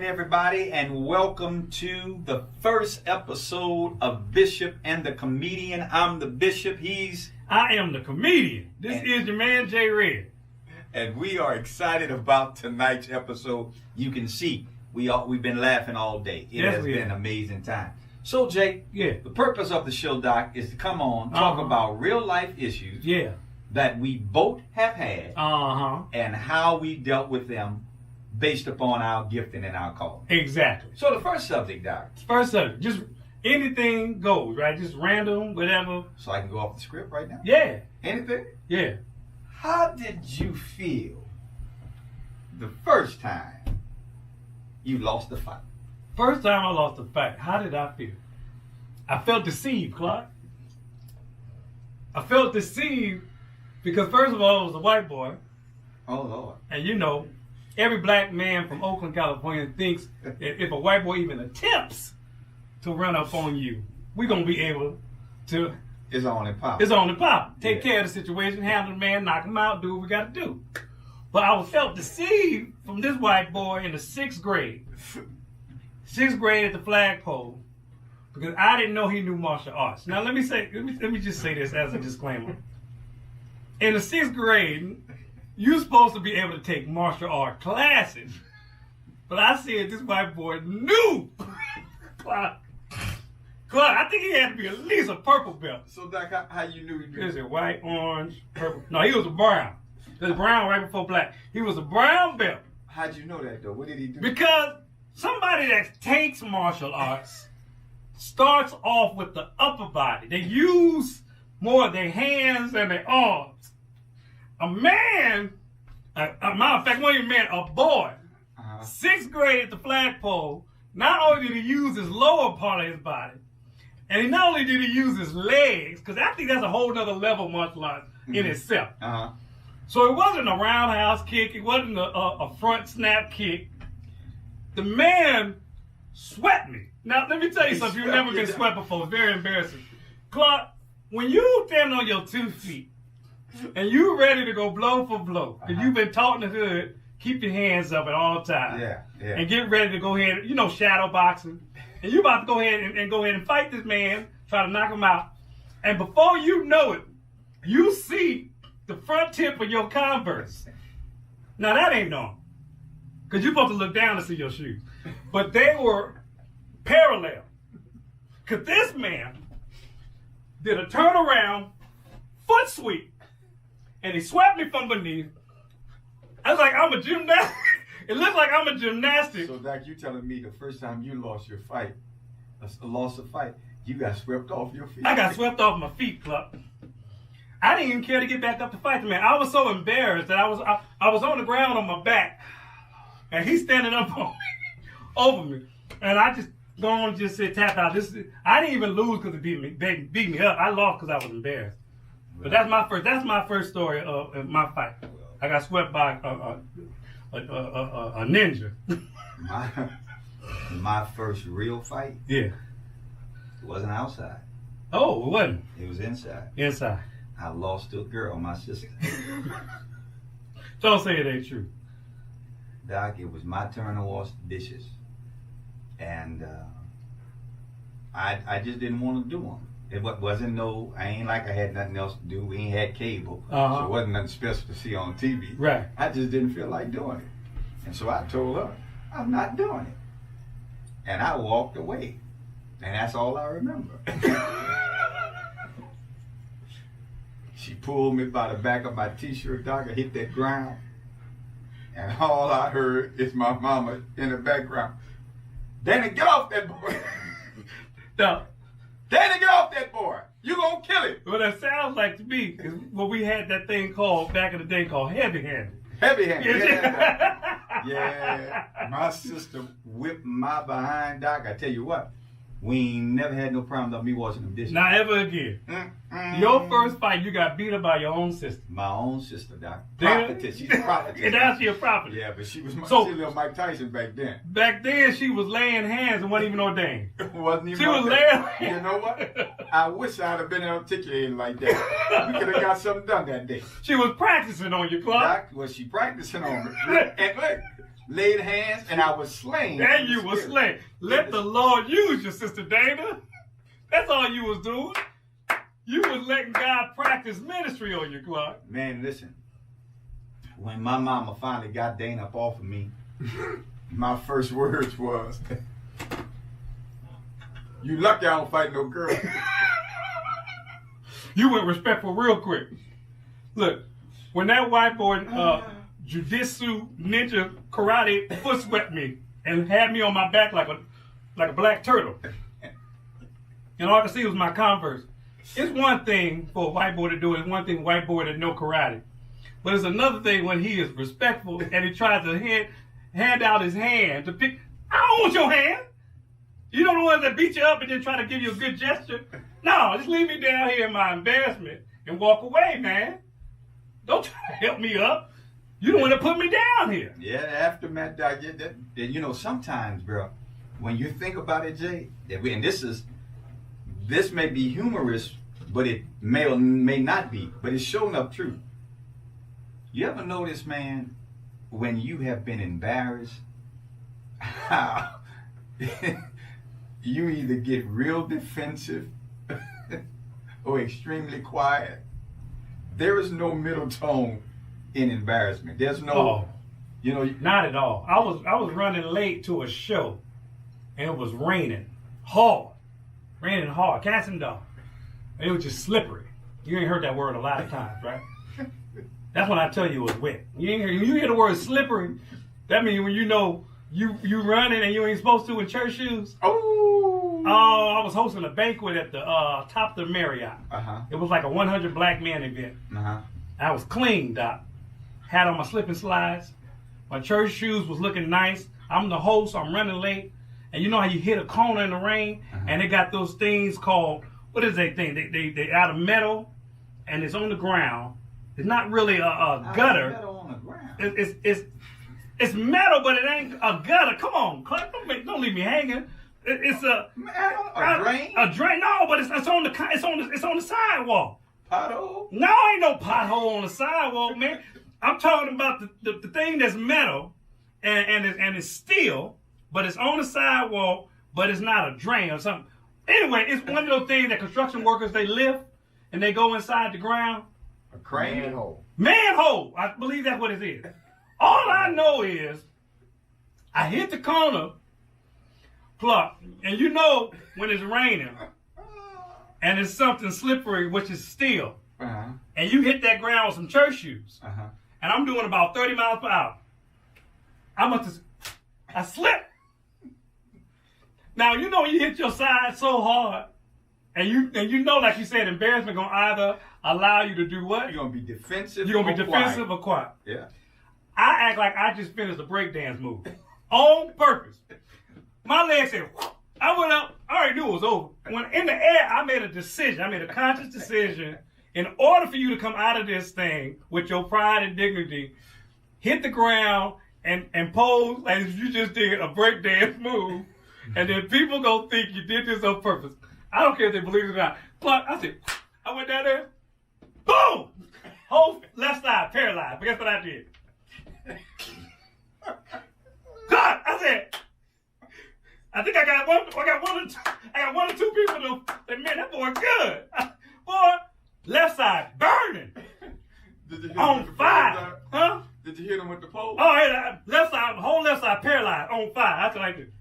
everybody, and welcome to the first episode of Bishop and the Comedian. I'm the Bishop. I am the comedian. This is your man, J. Red. And we are excited about tonight's episode. You can see we've been laughing all day. It has been an amazing time. So, Jay, the purpose of the show, Doc, is to come on, talk about real life issues that we both have had and how we dealt with them based upon our gifting and our calling. Exactly. So the first subject, Doc. First subject, just anything goes, right? Just random, whatever. So I can go off the script right now? Yeah. Anything? Yeah. How did you feel the first time you lost the fight? First time I lost the fight, how did I feel? I felt deceived, Clark. I felt deceived because, first of all, I was a white boy. Oh, Lord. And you know, every black man from Oakland, California thinks that if a white boy even attempts to run up on you, we're going to be able to... It's on and pop. It's on and pop. Take care of the situation, handle the man, knock him out, do what we got to do. But I felt deceived from this white boy in the 6th grade. 6th grade at the flagpole, because I didn't know he knew martial arts. Now let me just say this as a disclaimer. In the 6th grade, you're supposed to be able to take martial art classes. But I said this white boy knew. Clark, I think he had to be at least a purple belt. So, Doc, how you knew he knew? Is it white, orange, purple? No, he was a brown. There's brown right before black. He was a brown belt. How'd you know that, though? What did he do? Because somebody that takes martial arts starts off with the upper body. They use more of their hands than their arms. A man, a matter of fact, one of you men, a boy, 6th grade at the flagpole, not only did he use his lower part of his body, and not only did he use his legs, because I think that's a whole other level of martial arts in itself. So it wasn't a roundhouse kick. It wasn't a front snap kick. The man swept me. Now, let me tell you something. You've never been swept before. It's very embarrassing. Clark, when you stand on your 2 feet and you ready to go blow for blow, and you've been taught in the hood, keep your hands up at all times. And get ready to go ahead, shadow boxing. And you about to go ahead and fight this man, try to knock him out. And before you know it, you see the front tip of your Converse. Now that ain't normal, because you're supposed to look down to see your shoes. But they were parallel. Because this man did a turnaround foot sweep, and he swept me from beneath. I was like, I'm a gymnast. It looks like I'm a gymnastic. So, Doc, you telling me the first time you lost a fight, you got swept off your feet? I got swept off my feet, Club. I didn't even care to get back up to fight the man. I was so embarrassed that I was on the ground on my back, and he's standing up on me, over me, and I just go on and just said tap out. I didn't even lose because it beat me up. I lost because I was embarrassed. But that's my first story of my fight. I got swept by a ninja. My first real fight? Yeah. It wasn't outside. Oh, it wasn't? It was inside. Inside. I lost to a girl, my sister. Don't say it ain't true. Doc, it was my turn to wash the dishes. And I just didn't want to do them. It wasn't I ain't like I had nothing else to do. We ain't had cable. So it wasn't nothing special to see on TV. Right. I just didn't feel like doing it. And so I told her, I'm not doing it. And I walked away. And that's all I remember. She pulled me by the back of my t-shirt, Doc. I hit that ground. And all I heard is my mama in the background. Danny, get off that boy. No. Danny, get off that boy. You gonna kill him. What that sounds like to me is what we had that thing called, back in the day, called heavy-handed. Heavy-handed, yeah. Yeah. My sister whipped my behind, Doc. I tell you what, we ain't never had no problem with me washing them dishes. Not ever again. Your first fight, you got beat up by your own sister. My own sister, Doc. Prophetess. She's a prophetess. And now she a prophetess. Yeah, but she was little Mike Tyson back then. Back then, she was laying hands and wasn't even ordained. Wasn't even She was laying hands. You know what? I wish I'd have been articulated like that. We could have got something done that day. She was practicing on you, Clark. Doc, was she practicing on me? And look, laid hands, and I was slain. And you were slain. Let the Lord use you, Sister Dana. That's all you was doing. You was letting God practice ministry on you, Clark. Man, listen. When my mama finally got Dana up off of me, my first words was, "You lucky I don't fight no girl." You went respectful real quick. Look, when that white boy jujitsu ninja karate foot swept me and had me on my back like a black turtle, and all I could see was my Converse. It's one thing for a white boy to do it. It's one thing for a white boy to know karate. But it's another thing when he is respectful and he tries to hand out his hand to pick. I don't want your hand. You know the ones that beat you up and then try to give you a good gesture? No, just leave me down here in my embarrassment and walk away, man. Don't try to help me up. You the one that put me down here. Yeah, the aftermath, I get that. And you know, sometimes, bro, when you think about it, Jay, and this may be humorous, but it may or may not be, but it's showing up true. You ever notice, man, when you have been embarrassed, how you either get real defensive or extremely quiet? There is no middle tone in embarrassment. There's no, not at all. I was running late to a show, and it was raining hard, cats and dogs. It was just slippery. You ain't heard that word a lot of times, right? That's when I tell you it was wet. You hear the word slippery, that means when you know you running and you ain't supposed to in church shoes. Oh, I was hosting a banquet at the top of the Marriott. It was like a 100 black man event. I was clean, Doc. Had on my slip and slides. My church shoes was looking nice. I'm the host. I'm running late. And you know how you hit a corner in the rain, and they got those things called, what is that thing? They out of metal, and it's on the ground. It's not really a gutter. Metal on the ground. It's metal, but it ain't a gutter. Come on, Clark, don't leave me hanging. It's a drain. A drain? No, but it's on the sidewalk. Pothole? No, ain't no pothole on the sidewalk, man. I'm talking about the thing that's metal and it's steel, but it's on the sidewalk, but it's not a drain or something. Anyway, it's one of those things that construction workers, they lift and they go inside the ground. A crane? Manhole. Manhole. I believe that's what it is. All I know is I hit the corner, plop, and you know when it's raining and it's something slippery, which is steel, and you hit that ground with some church shoes, and I'm doing about 30 miles per hour. I slipped. Now, you know when you hit your side so hard, and you know, like you said, embarrassment gonna either allow you to do what? You're gonna be defensive. You're gonna be defensive or quiet. Yeah. I act like I just finished a breakdance move on purpose. My legs said, whoop. I went up. I already knew it was over. When in the air, I made a decision. I made a conscious decision. In order for you to come out of this thing with your pride and dignity, hit the ground and pose like you just did a breakdance move, and then people gonna think you did this on purpose. I don't care if they believe it or not. But I said, I went down there, boom! Whole left side paralyzed. But guess what I did? God, I said, I think I got one or two people to say, man, that boy good. Boy, left side burning. Did you hit on fire. Huh? Did you hit him with the pole? Oh, yeah, left side, whole left side paralyzed, on fire. That's what I did.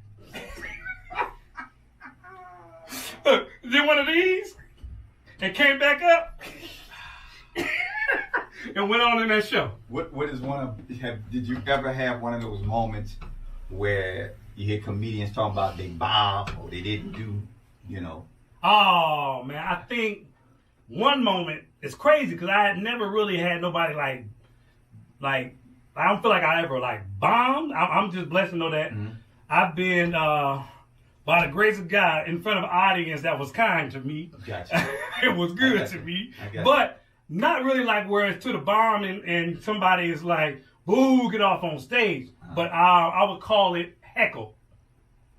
Did one of these and came back up and went on in that show. What is did you ever have one of those moments where you hear comedians talking about they bombed or they didn't do, Oh man, I think one moment is crazy because I had never really had nobody like I don't feel like I ever bombed. I'm just blessed to know that I've been by the grace of God in front of an audience that was kind to me. Gotcha. It was good to me, but not really where it's to the bomb and somebody is like, boo, get off on stage. But I would call it heckle.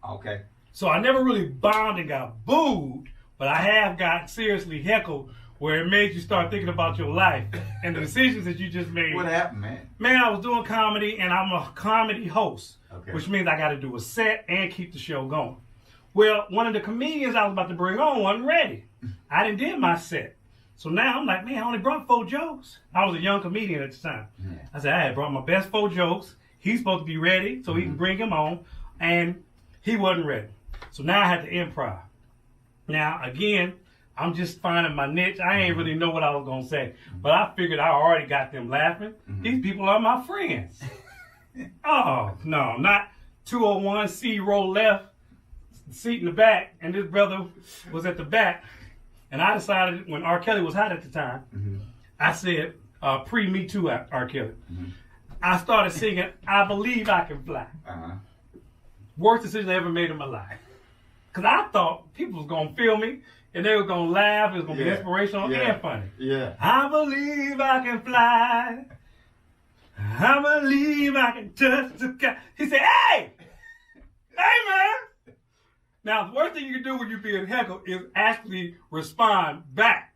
Okay. So I never really bombed and got booed, but I have got seriously heckled where it made you start thinking about your life and the decisions that you just made. What happened, man? Man, I was doing comedy, and I'm a comedy host, okay. which means I got to do a set and keep the show going. Well, one of the comedians I was about to bring on wasn't ready. I didn't did my set. So now I'm like, man, I only brought 4 jokes. I was a young comedian at the time. Yeah. I said, I had brought my best 4 jokes. He's supposed to be ready so he can bring him on. And he wasn't ready. So now I had to improv. Now, again, I'm just finding my niche. I ain't really know what I was going to say. But I figured I already got them laughing. These people are my friends. Oh, no, not 201C, roll left, seat in the back. And this brother was at the back. And I decided, when R. Kelly was hot at the time, I said, pre-Me Too R. Kelly. I started singing, I Believe I Can Fly. Worst decision I ever made in my life. Because I thought people was going to feel me, and they were going to laugh, it was going to be inspirational and funny. Yeah. I believe I can fly. I believe I can touch the sky. He said, hey! Hey, man! Now, the worst thing you can do when you're being heckled is actually respond back.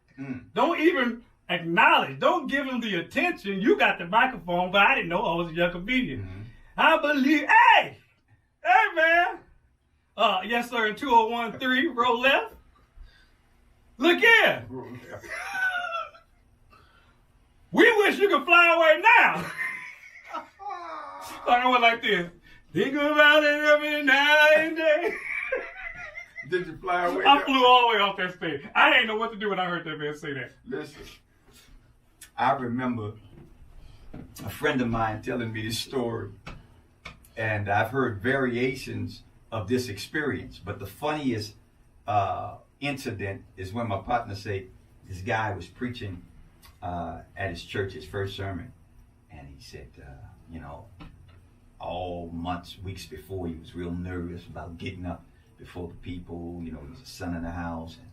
Don't even acknowledge. Don't give them the attention. You got the microphone, but I didn't know I was a young comedian. I believe, hey! Hey, man! Yes, sir, in 201-3, roll left. Look here! We wish you could fly away now! So I went like this. Think about it every night and day. Did you fly away? I flew all the way off that stage. I didn't know what to do when I heard that man say that. Listen, I remember a friend of mine telling me this story, and I've heard variations of this experience, but the funniest incident is when my partner said this guy was preaching at his church, his first sermon, and he said, all months, weeks before, he was real nervous about getting up before the people. He was the son of the house, and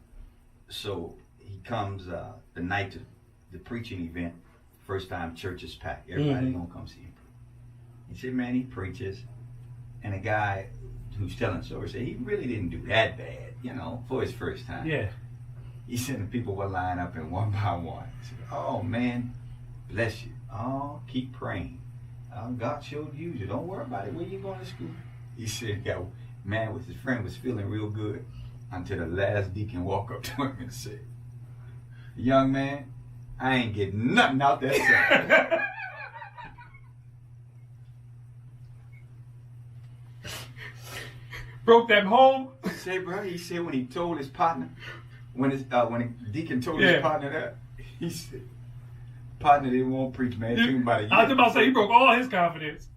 so he comes the night of the preaching event. First time church is packed, everybody gonna come see him. He said, man, he preaches, and a guy who's telling the story said he really didn't do that bad, for his first time. Yeah. He said the people would line up and one by one. He said, oh man, bless you. Oh, keep praying. God showed you. Don't worry about it. Where you going to school? He said, his friend was feeling real good until the last deacon walked up to him and said, young man, I ain't getting nothing out that side. Broke that home. He said when he told his partner, when the deacon told his partner that, he said, partner didn't want to preach, man. I was about to say, he broke all his confidence.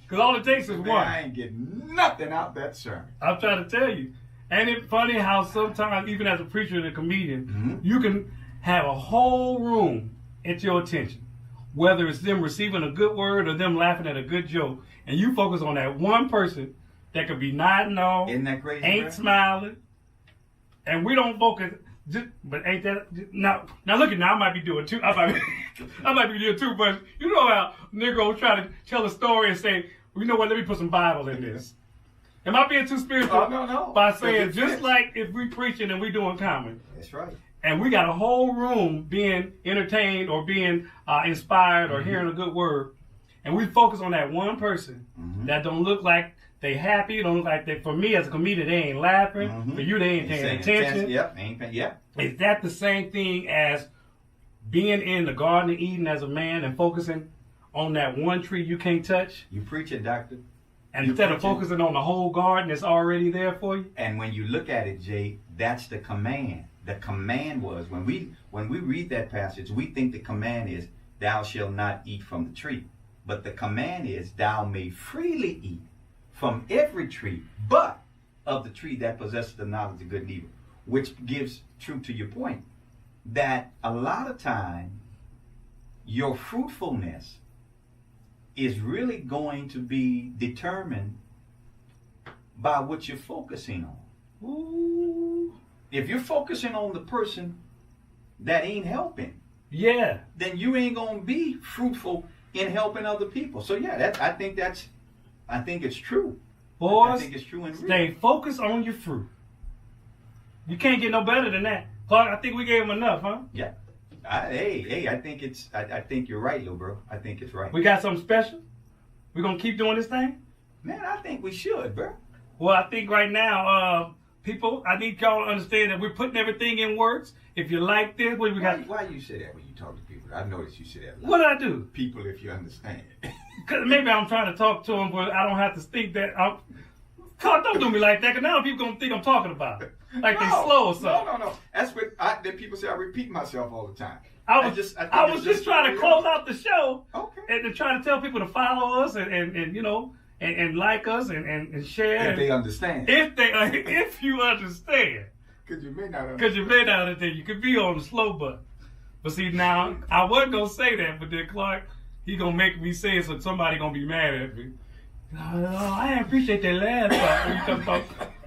Because all it takes is one. I ain't getting nothing out that sermon. I'm trying to tell you. Ain't it funny how sometimes, even as a preacher and a comedian, you can have a whole room at your attention. Whether it's them receiving a good word or them laughing at a good joke. And you focus on that one person that could be nodding off, isn't that crazy, ain't smiling, and we don't focus. But ain't that now? Look at now. I might be doing too. I might be doing too much. You know how niggas try to tell a story and say, well, you know what? Let me put some Bible in this. Am I being too spiritual? No. By saying just like if we preaching and we doing comedy. That's right. And we got a whole room being entertained or being inspired or hearing a good word, and we focus on that one person that don't look like they happy, don't look like they. For me as a comedian, they ain't laughing. For you, they ain't paying attention. Yep. Is that the same thing as being in the Garden of Eden as a man and focusing on that one tree you can't touch? You preach it, doctor. And instead of focusing on the whole garden that's already there for you? And when you look at it, Jay, that's the command. The command was, when we read that passage, we think the command is, thou shalt not eat from the tree. But the command is, thou may freely eat from every tree, but of the tree that possesses the knowledge of good and evil. Which gives true to your point, that a lot of time, your fruitfulness is really going to be determined by what you're focusing on. Ooh. If you're focusing on the person that ain't helping, then you ain't gonna be fruitful in helping other people. So I think it's true. Boys, I think it's true and real. Stay focused on your fruit. You can't get no better than that. Clark, I think we gave him enough, huh? Yeah. I think you're right, little bro. I think it's right. We got something special? We gonna keep doing this thing? Man, I think we should, bro. Well, I think right now, people, I need y'all to understand that we're putting everything in words. If you like this, what we got? Why you say that when you talk to people? I noticed you say that a lot. What did I do? People, if you understand. Cause maybe I'm trying to talk to them, but I don't have to think that. Clark, don't do me like that, because now people gonna think I'm talking about it. Like they slow or something. No. That's what that people say. I repeat myself all the time. I was just trying to close out the show, and to try to tell people to follow us and you know and like us and share. If they understand. If you understand. Because you may not understand. You could be on the slow button. But see, now I wasn't gonna say that, but then Clark, he gonna make me say it, so somebody gonna be mad at me. I appreciate that last part when you talk about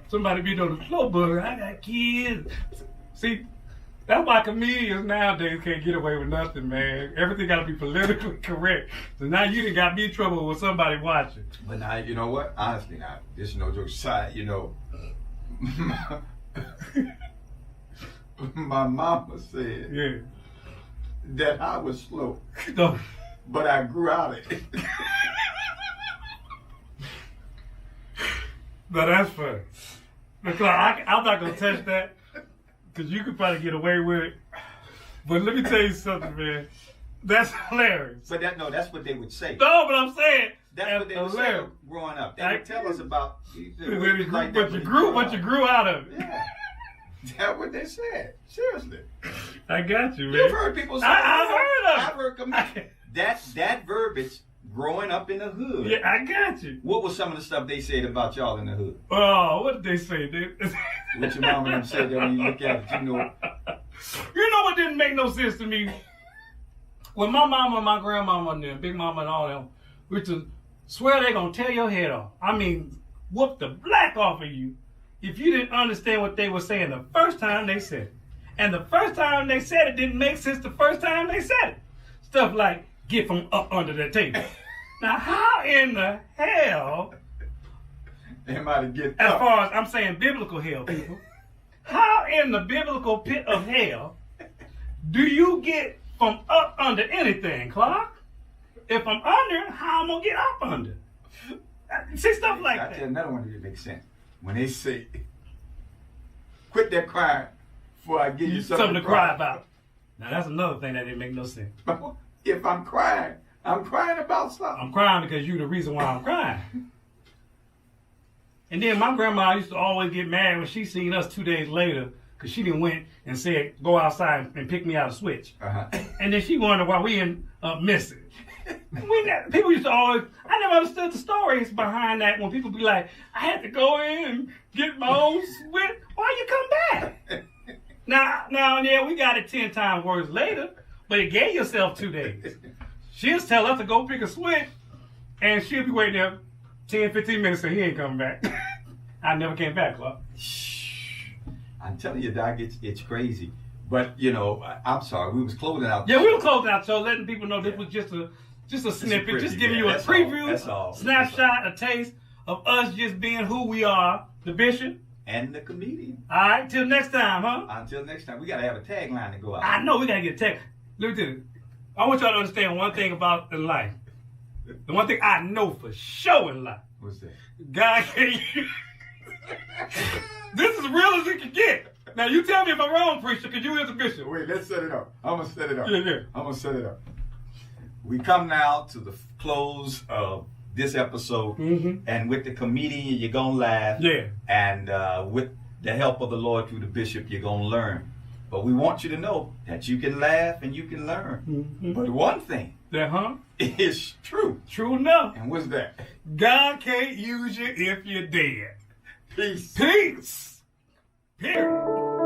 somebody being on the slow button. I got kids. See. That's why comedians nowadays can't get away with nothing, man. Everything got to be politically correct. So now you done got me in trouble with somebody watching. But now, you know what? Honestly, now, this is no joke aside, you know, my mama said that I was slow, but I grew out of it. But that's funny. I'm not going to touch that. Because you could probably get away with it. But let me tell you something, man. That's hilarious. But that's what they would say. No, but I'm saying. That's what they would say growing up. They would tell us about what you grew out of it. Yeah. That's what they said. Seriously. I got you, man. You've heard people say I've heard of it. I've heard that verbiage growing up in the hood. Yeah, I got you. What was some of the stuff they said about y'all in the hood? Oh, what did they say, dude? What your mama and them said that when you look at it, you know. You know what didn't make no sense to me? When my mama, my grandmama, and them, Big Mama and all them, which is swear they gonna tear your head off. I mean, whoop the black off of you if you didn't understand what they were saying the first time they said it. And the first time they said it didn't make sense the first time they said it. Stuff like, get from up under the table. Now, how in the hell, am I to get as up? far as I'm saying biblical hell, people, how in the biblical pit of hell do you get from up under anything, Clark? If I'm under, how am I going to get up under? See, stuff like that. I'll tell you another one that makes sense. When they say, quit that crying before I give you something to cry about. Now, that's another thing that didn't make no sense. If I'm crying about something. I'm crying because you're the reason why I'm crying. And then my grandma used to always get mad when she seen us 2 days later because she didn't went and said, go outside and pick me out a switch. And then she wondered why we ended up missing. People used to always, I never understood the stories behind that when people be like, I had to go in and get my own switch. Why you come back? Now, yeah, we got it 10 times worse later, but it gave yourself 2 days. She'll tell us to go pick a switch, and she'll be waiting there 10, 15 minutes, and he ain't coming back. I never came back, Clark. I'm telling you, Doc, it's crazy. But, you know, I'm sorry, we was closing out. Yeah, we were closing out, so letting people know this was just a snippet, just giving you a preview, snapshot, a taste of us just being who we are, the bishop. And the comedian. All right, till next time, huh? Until next time. We got to have a tagline to go out. I know we got to get a tag. Let me tell you, I want y'all to understand one thing about the life. The one thing I know for sure in life. What's that? God can't This is as real as it can get. Now, you tell me if I'm wrong, preacher, because you is a bishop. Wait, let's set it up. I'm going to set it up. Yeah. I'm going to set it up. We come now to the close of this episode, and with the comedian, you're going to laugh. Yeah. And with the help of the Lord through the bishop, you're going to learn. But we want you to know that you can laugh and you can learn. But one thing is true. True enough. And what's that? God can't use you if you're dead. Peace. Peace. Period.